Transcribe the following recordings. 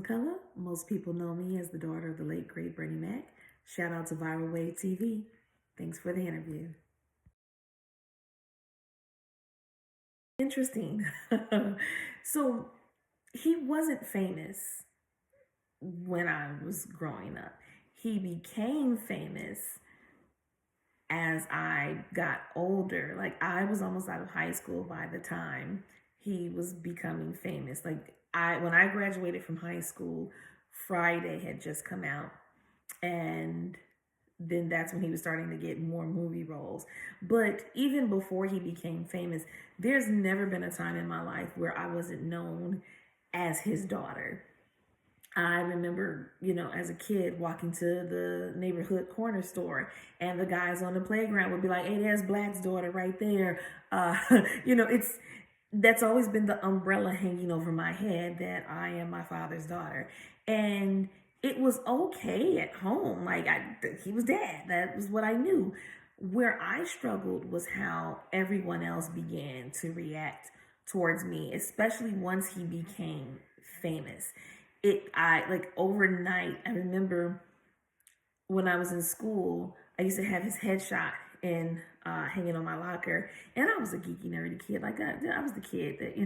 McCullough. Most people know me as the daughter of the late, great Bernie Mac. Shout out to ViralWaveTv. Thanks for the interview. Interesting. So, he wasn't famous when I was growing up. He became famous as I got older. Like, I was almost out of high school by the time he was becoming famous. Like, when I graduated from high school, Friday had just come out, and then that's when he was starting to get more movie roles. But even before he became famous, there's never been a time in my life where I wasn't known as his daughter. I remember, as a kid walking to the neighborhood corner store, and the guys on the playground would be like, "Hey, there's Black's daughter right there." That's always been the umbrella hanging over my head that I am my father's daughter. And it was okay at home. Like, he was dad. That was what I knew. Where I struggled was how everyone else began to react towards me, especially once he became famous. Overnight, I remember when I was in school, I used to have his headshot in hanging on my locker, and I was a geeky, nerdy kid. Like, I was the kid that,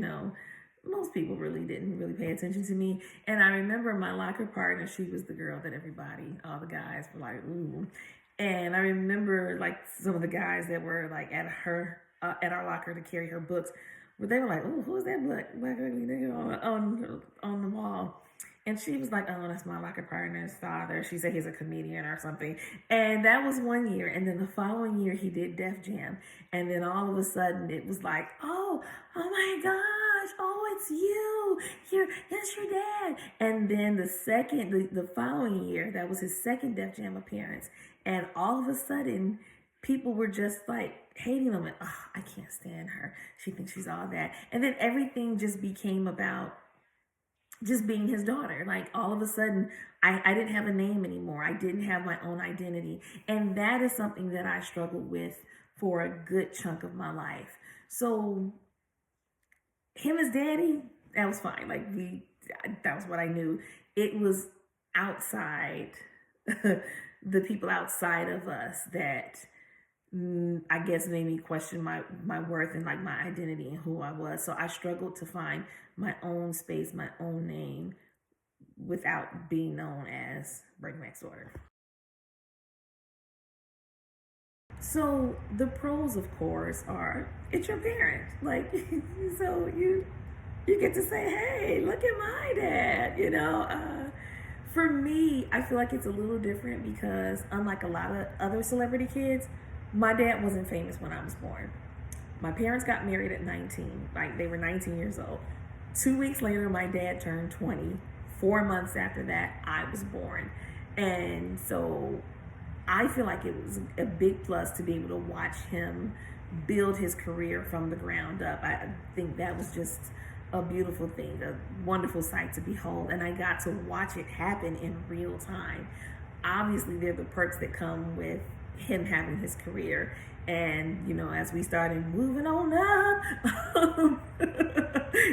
most people really didn't really pay attention to me. And I remember my locker partner, she was the girl that all the guys were like, ooh. And I remember, like, some of the guys that were, like, at our locker to carry her books, but they were like, "Oh, who's that black ugly nigga on the wall?" And she was like, "Oh, that's my locker partner's father." She said he's a comedian or something. And that was one year. And then the following year, he did Def Jam. And then all of a sudden, it was like, oh my gosh, oh, it's you. It's your dad. And then the following year, that was his second Def Jam appearance. And all of a sudden, people were just like hating him. And, oh, I can't stand her. She thinks she's all that. And then everything just became about just being his daughter. Like, all of a sudden, I didn't have a name anymore. I didn't have my own identity. And that is something that I struggled with for a good chunk of my life. So him as daddy, that was fine. Like, that was what I knew. It was outside, the people outside of us that I guess made me question my worth and, like, my identity and who I was. So I struggled to find my own space, my own name, without being known as Bernie Mac's daughter. So the pros, of course, are it's your parent. Like, so you get to say, "Hey, look at my dad." For me, I feel like it's a little different because, unlike a lot of other celebrity kids, my dad wasn't famous when I was born. My parents got married at 19. Like, they were 19 years old. 2 weeks later, my dad turned 20. 4 months after that, I was born. And so I feel like it was a big plus to be able to watch him build his career from the ground up. I think that was just a beautiful thing, a wonderful sight to behold. And I got to watch it happen in real time. Obviously, there are the perks that come with him having his career. And, as we started moving on up,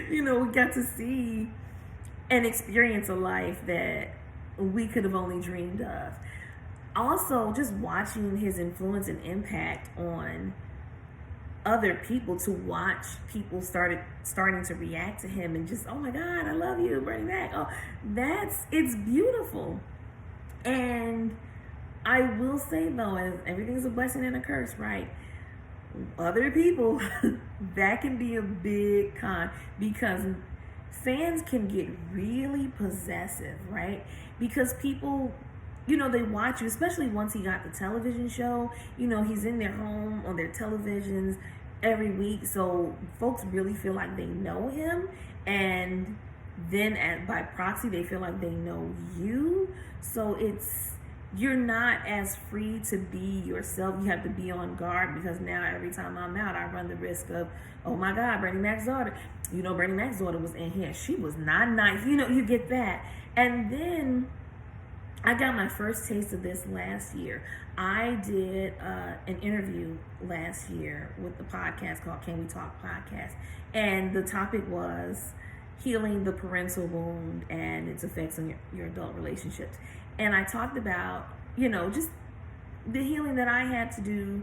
we got to see and experience a life that we could have only dreamed of. Also, just watching his influence and impact on other people, to watch people starting to react to him and just, "Oh my God, I love you, Bernie Mac." Oh, it's beautiful. And I will say, though, as everything's a blessing and a curse, right? Other people, that can be a big con, because fans can get really possessive, right? Because people, they watch you, especially once he got the television show. He's in their home on their televisions every week. So folks really feel like they know him. And then by proxy, they feel like they know you. So you're not as free to be yourself. You have to be on guard, because now every time I'm out, I run the risk of, "Oh my God, Bernie Mac's daughter." Bernie Mac's daughter was in here. She was not nice. You get that. And then I got my first taste of this last year. I did an interview last year with the podcast called Can We Talk Podcast. And the topic was healing the parental wound and its effects on your adult relationships. And I talked about, just the healing that I had to do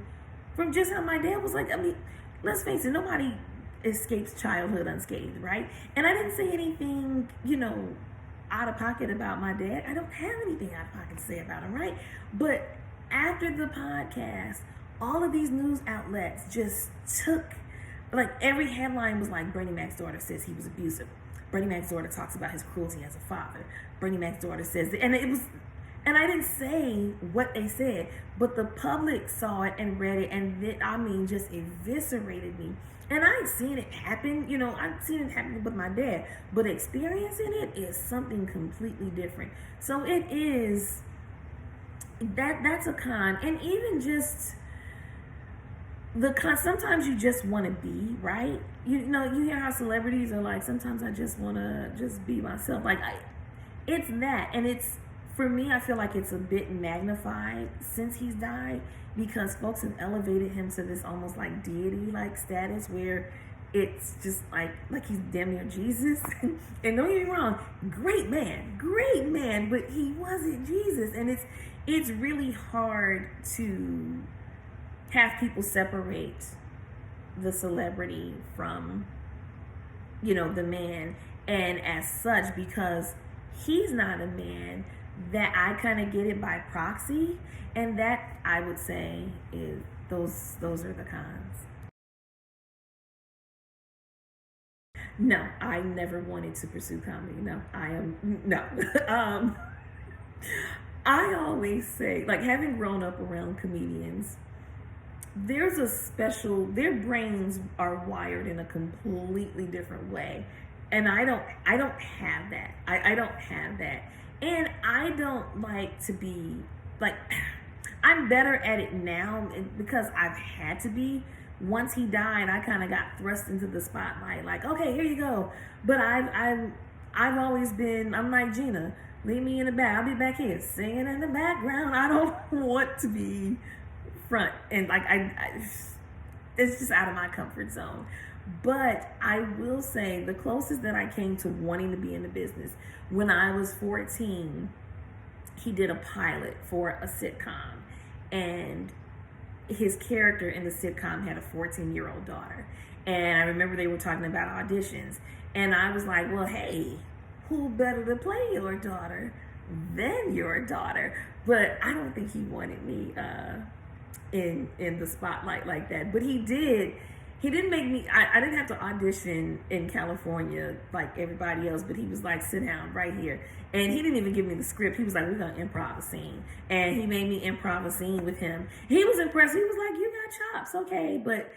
from just how my dad was like. I mean, let's face it, nobody escapes childhood unscathed, right? And I didn't say anything, out of pocket about my dad. I don't have anything out of pocket to say about him, right? But after the podcast, all of these news outlets just took, like, every headline was like, Bernie Mac's daughter says he was abusive. Bernie Mac's daughter talks about his cruelty as a father. Bernie Mac's daughter says that, and I didn't say what they said, but the public saw it and read it, and just eviscerated me. And I've seen it happen, I've seen it happen with my dad, but experiencing it is something completely different. So it is, that's a con. And even just the con, sometimes you just want to be, right? You hear how celebrities are like, sometimes I just want to just be myself. Like, it's that. And it's, for me, I feel like it's a bit magnified since he's died, because folks have elevated him to this almost like deity-like status where it's just like he's damn near Jesus. And don't get me wrong, great man, but he wasn't Jesus. And it's really hard to have people separate the celebrity from, the man. And as such, because he's not a man, that I kind of get it by proxy, and that I would say is those are the cons. No, I never wanted to pursue comedy. No, I always say, like, having grown up around comedians, there's their brains are wired in a completely different way, and I don't have that. I don't have that. And I don't like to be, like, I'm better at it now because I've had to be. Once he died, I kind of got thrust into the spotlight, like, okay, here you go. But I've always been, I'm like, Gina, leave me in the back. I'll be back here singing in the background. I don't want to be front. And, like, it's just out of my comfort zone. But I will say the closest that I came to wanting to be in the business, when I was 14, he did a pilot for a sitcom, and his character in the sitcom had a 14-year-old daughter. And I remember they were talking about auditions, and I was like, well, hey, who better to play your daughter than your daughter? But I don't think he wanted me in the spotlight like that. But he did. He didn't make me, I didn't have to audition in California like everybody else, but he was like, sit down right here. And he didn't even give me the script. He was like, we're going to improv a scene. And he made me improv a scene with him. He was impressed. He was like, you got chops, okay. But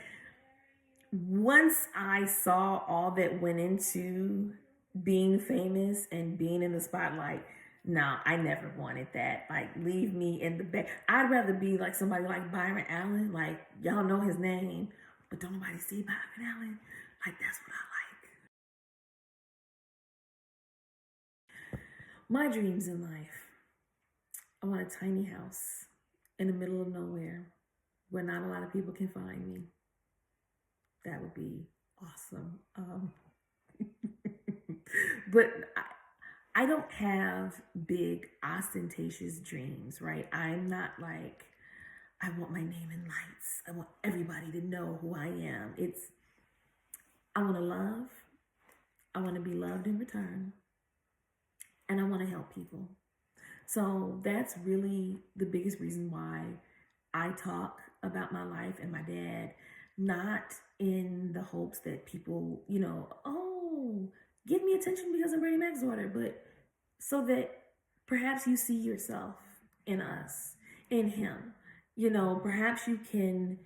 once I saw all that went into being famous and being in the spotlight, no, I never wanted that. Like, leave me in the back. I'd rather be like somebody like Byron Allen. Like, y'all know his name, but don't nobody see Byron Allen. Like, that's what I like. My dreams in life. I want a tiny house in the middle of nowhere where not a lot of people can find me. That would be awesome. But I don't have big ostentatious dreams, right? I'm not like, I want my name in lights. I want everybody to know who I am. I want to love. I want to be loved in return. And I want to help people. So that's really the biggest reason why I talk about my life and my dad, not in the hopes that people, give me attention because I'm Bernie Mac's daughter, but so that perhaps you see yourself in us, in him. Perhaps you can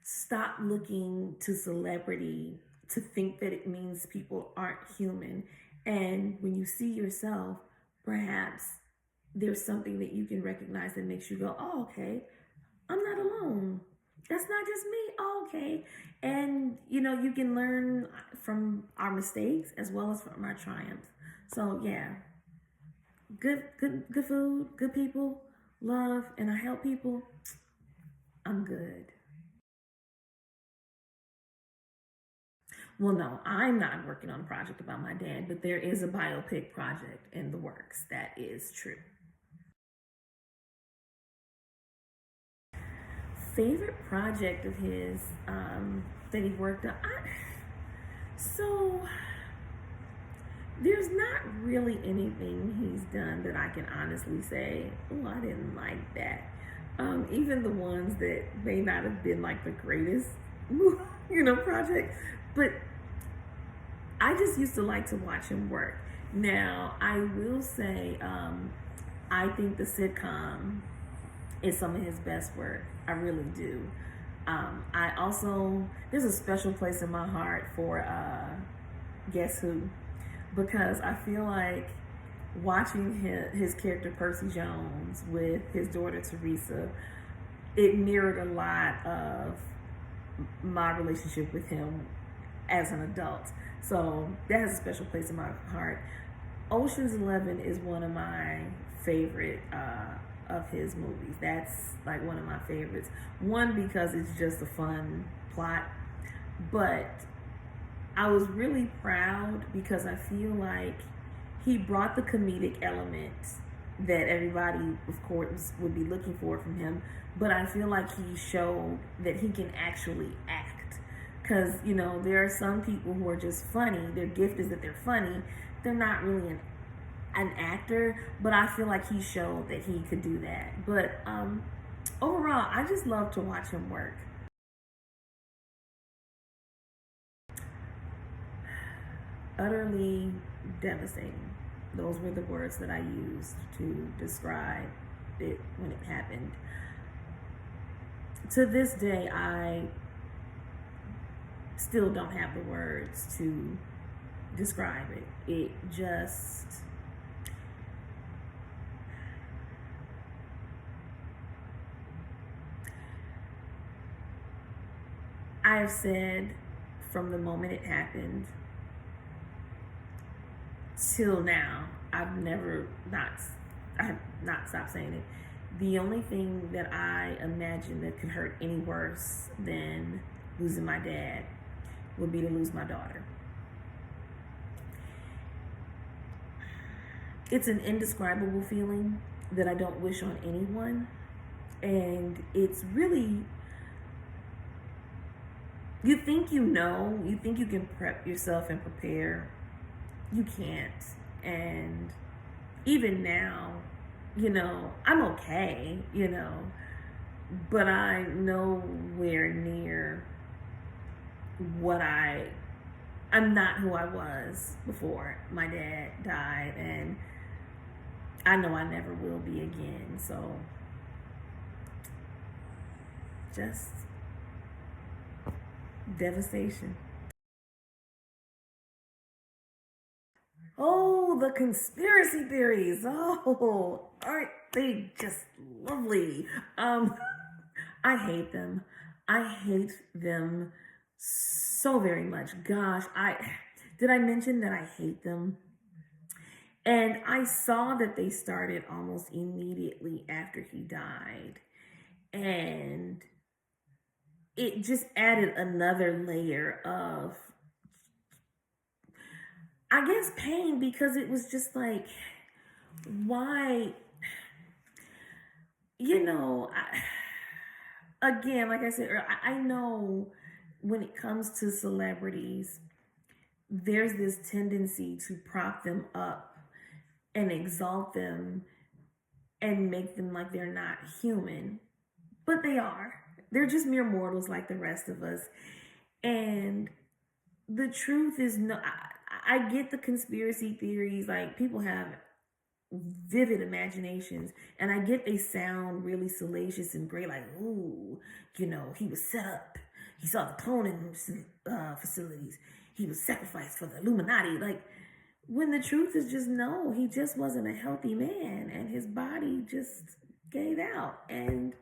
stop looking to celebrity to think that it means people aren't human. And when you see yourself, perhaps there's something that you can recognize that makes you go, oh, okay, I'm not alone. That's not just me. Oh, okay. And, you can learn from our mistakes as well as from our triumphs. So, yeah, good food, good people, love, and I help people. I'm good. Well, no, I'm not working on a project about my dad, but there is a biopic project in the works. That is true. Favorite project of his that he worked on? So there's not really anything he's done that I can honestly say, oh, I didn't like that. Even the ones that may not have been like the greatest, project, but I just used to like to watch him work. Now, I will say, I think the sitcom is some of his best work. I really do. I also, there's a special place in my heart for Guess Who, because I feel like watching his character Percy Jones with his daughter Teresa, it mirrored a lot of my relationship with him as an adult. So that has a special place in my heart. Ocean's 11 is one of my favorite of his movies. That's like one of my favorites. One, because it's just a fun plot, but I was really proud because I feel like he brought the comedic element that everybody, of course, would be looking for from him. But I feel like he showed that he can actually act. Because, there are some people who are just funny. Their gift is that they're funny. They're not really an actor. But I feel like he showed that he could do that. But overall, I just love to watch him work. Utterly devastating. Those were the words that I used to describe it when it happened. To this day, I still don't have the words to describe it. It just, I have said from the moment it happened till now, I have not stopped saying it. The only thing that I imagine that could hurt any worse than losing my dad would be to lose my daughter. It's an indescribable feeling that I don't wish on anyone. And it's really, you think you can prep yourself and prepare. You can't. And even now, I'm okay, but I'm nowhere near I'm not who I was before my dad died, and I know I never will be again. So just devastation. Oh, the conspiracy theories. Oh, aren't they just lovely? I hate them. I hate them so very much. Gosh, did I mention that I hate them? And I saw that they started almost immediately after he died. And it just added another layer of, I guess, pain, because it was just like, why, again, like I said, I know when it comes to celebrities, there's this tendency to prop them up and exalt them and make them like they're not human, but they are. They're just mere mortals like the rest of us. And the truth is, I get the conspiracy theories. Like, people have vivid imaginations, and I get they sound really salacious and great, like, ooh, he was set up. He saw the cloning facilities. He was sacrificed for the Illuminati. Like, when the truth is just, no, he just wasn't a healthy man, and his body just gave out. And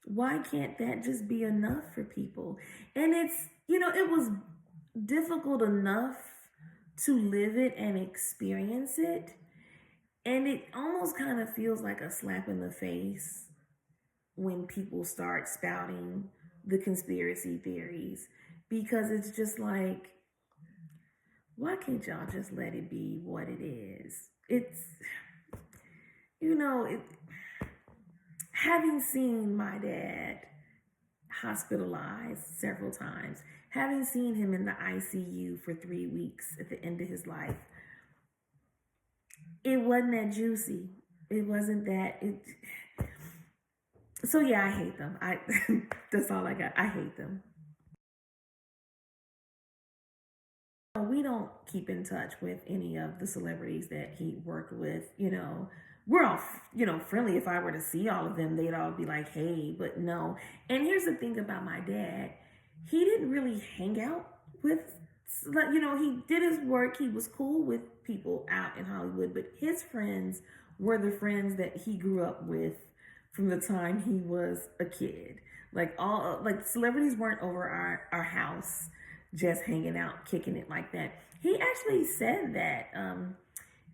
why can't that just be enough for people? And it's, it was difficult enough to live it and experience it. And it almost kind of feels like a slap in the face when people start spouting the conspiracy theories, because it's just like, why can't y'all just let it be what it is? It's, you know, it, having seen my dad hospitalized several times, having seen him in the ICU for 3 weeks at the end of his life, it wasn't that juicy. It wasn't that. So yeah, I hate them. That's all I got. I hate them. We don't keep in touch with any of the celebrities that he worked with. We're all, friendly. If I were to see all of them, they'd all be like, hey, but no. And here's the thing about my dad. He didn't really hang out with, he did his work. He was cool with people out in Hollywood, but his friends were the friends that he grew up with from the time he was a kid. Like celebrities weren't over our house just hanging out, kicking it like that. He actually said that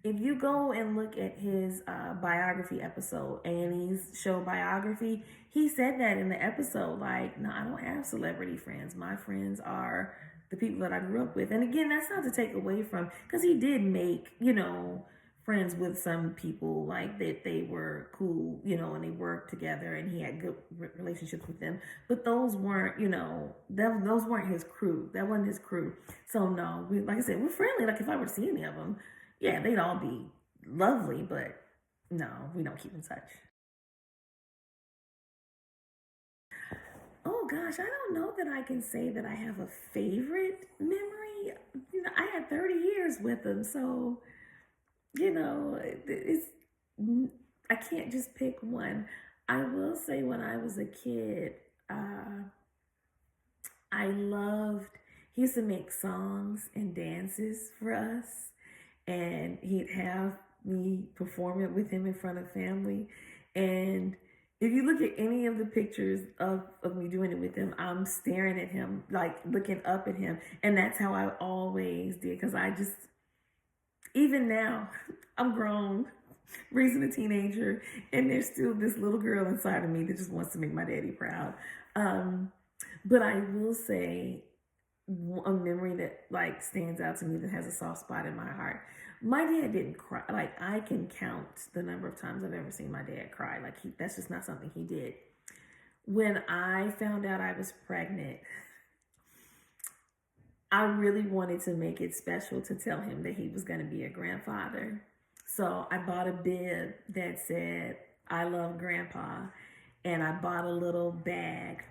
if you go and look at his biography episode, Annie's show biography, he said that in the episode, like, no, I don't have celebrity friends. My friends are the people that I grew up with. And again, that's not to take away from, because he did make, friends with some people, like that they were cool, and they worked together and he had good relationships with them. But those weren't, those weren't his crew. That wasn't his crew. So no, like I said, we're friendly. Like if I were to see any of them, yeah, they'd all be lovely, but no, we don't keep in touch. Oh gosh, I don't know that I can say that I have a favorite memory. I had 30 years with them, so it's, I can't just pick one. I will say when I was a kid, I loved, he used to make songs and dances for us, and he'd have me perform it with him in front of family. And if you look at any of the pictures of me doing it with him, I'm staring at him, like looking up at him. And that's how I always did, because even now, I'm grown, raising a teenager, and there's still this little girl inside of me that just wants to make my daddy proud. But I will say a memory that like stands out to me that has a soft spot in my heart. My dad didn't cry. Like I can count the number of times I've ever seen my dad cry. Like that's just not something he did. When I found out I was pregnant, I really wanted to make it special to tell him that he was going to be a grandfather. So I bought a bib that said, I love Grandpa. And I bought a little bag.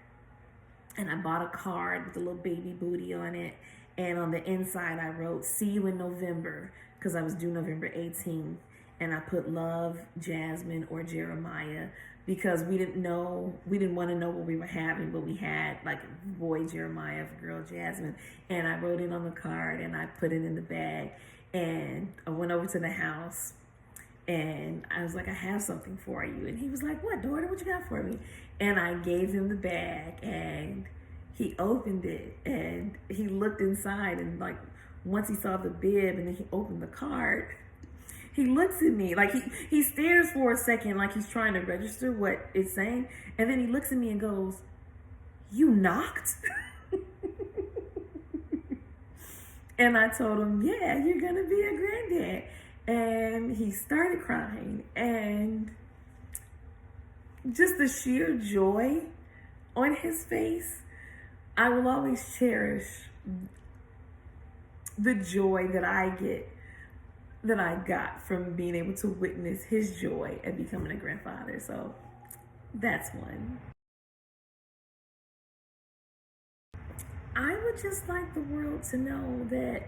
And I bought a card with a little baby booty on it. And on the inside, I wrote, see you in November, because I was due November 18th. And I put love, Jasmine, or Jeremiah, because we didn't want to know what we were having, but we had like boy Jeremiah, girl Jasmine. And I wrote it on the card and I put it in the bag. And I went over to the house and I was like, I have something for you. And he was like, what, daughter? What you got for me? And I gave him the bag and he opened it and he looked inside, and like once he saw the bib and then he opened the card, he looks at me like he stares for a second like he's trying to register what it's saying, and then he looks at me and goes, you knocked? And I told him, yeah, you're gonna be a granddad. And he started crying, and just the sheer joy on his face, I will always cherish the joy that I got from being able to witness his joy at becoming a grandfather. So that's one. I would just like the world to know that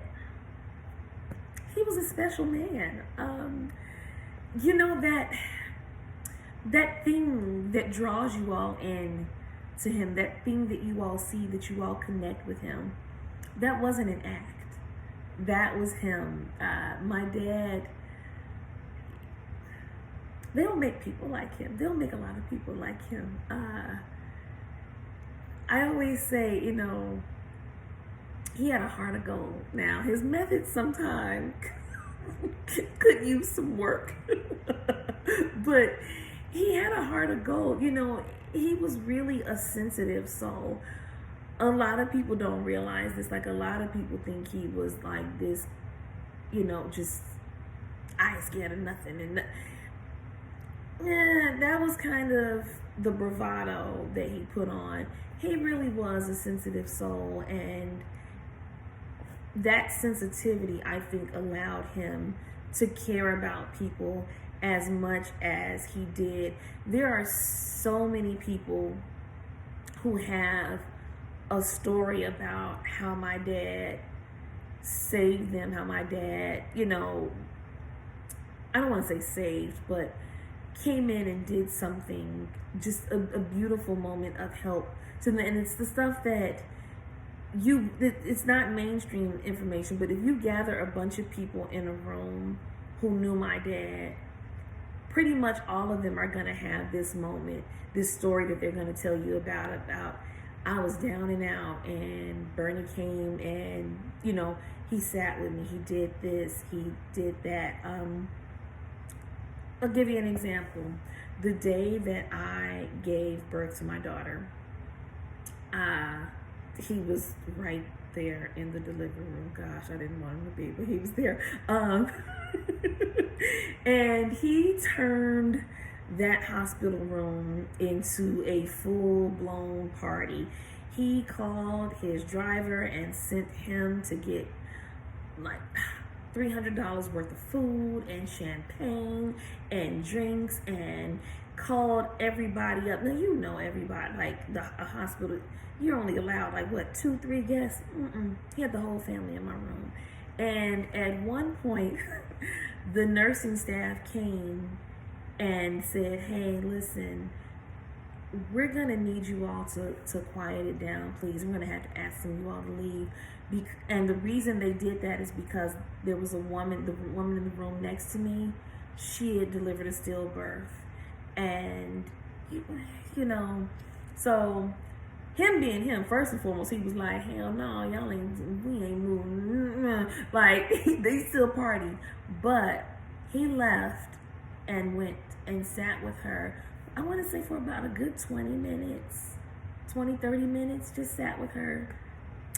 he was a special man. That thing that draws you all in to him, that thing that you all see, that you all connect with him, that wasn't an act. That was him. My dad, they'll make people like him. They'll make a lot of people like him. I always say, he had a heart of gold. Now, his methods sometimes could use some work, but he had a heart of gold. He was really a sensitive soul. A lot of people don't realize this. Like, a lot of people think he was like this, just I ain't scared of nothing. And yeah, that was kind of the bravado that he put on. He really was a sensitive soul, and that sensitivity, I think, allowed him to care about people as much as he did. There are so many people who have a story about how my dad saved them, how my dad, I don't want to say saved, but came in and did something, just a beautiful moment of help to them. And it's the stuff that it's not mainstream information, but if you gather a bunch of people in a room who knew my dad, pretty much all of them are going to have this moment, this story that they're going to tell you about I was down and out, and Bernie came and, he sat with me, he did this, he did that. I'll give you an example. The day that I gave birth to my daughter, he was right there in the delivery room. Gosh, I didn't want him to be, but he was there. And he turned that hospital room into a full-blown party. He called his driver and sent him to get like $300 worth of food and champagne and drinks, and called everybody up. Now, everybody, like a hospital, you're only allowed like 2-3 guests. He had the whole family in my room. And at one point, the nursing staff came and said, hey, listen, we're gonna need you all to quiet it down, please. We're gonna have to ask some of you all to leave. And the reason they did that is because there was the woman in the room next to me, she had delivered a stillbirth. And, so him being him, first and foremost, he was like, hell no, we ain't moving. Like, they still party. But he left and went and sat with her, I want to say for about a good 30 minutes, just sat with her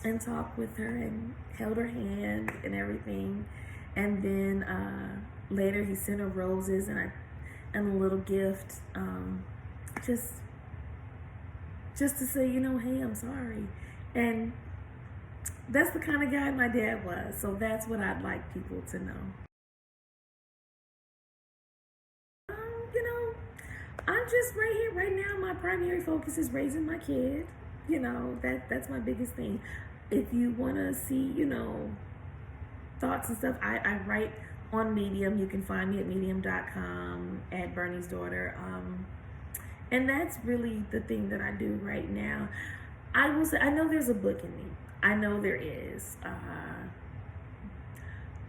and talked with her and held her hand and everything. And then later he sent her roses and a little gift, just to say, hey, I'm sorry. And that's the kind of guy my dad was. So that's what I'd like people to know. I'm just right here, right now. My primary focus is raising my kid. That's my biggest thing. If you want to see, thoughts and stuff, I write on Medium. You can find me at medium.com at Bernie's daughter. And that's really the thing that I do right now. I will say, I know there's a book in me. I know there is.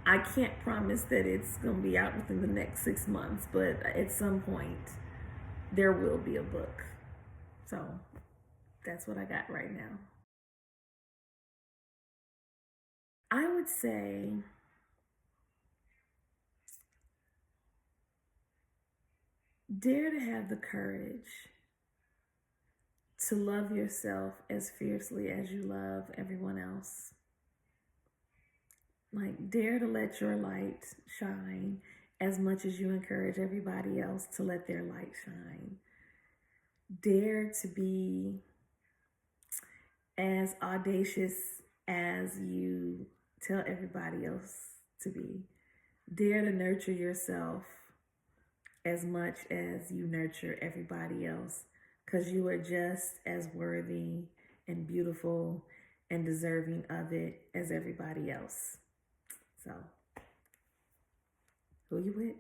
I can't promise that it's going to be out within the next 6 months, but at some point, there will be a book. So that's what I got right now. I would say dare to have the courage to love yourself as fiercely as you love everyone else. Like, dare to let your light shine as much as you encourage everybody else to let their light shine. Dare to be as audacious as you tell everybody else to be. Dare to nurture yourself as much as you nurture everybody else, because you are just as worthy and beautiful and deserving of it as everybody else. So, who you with?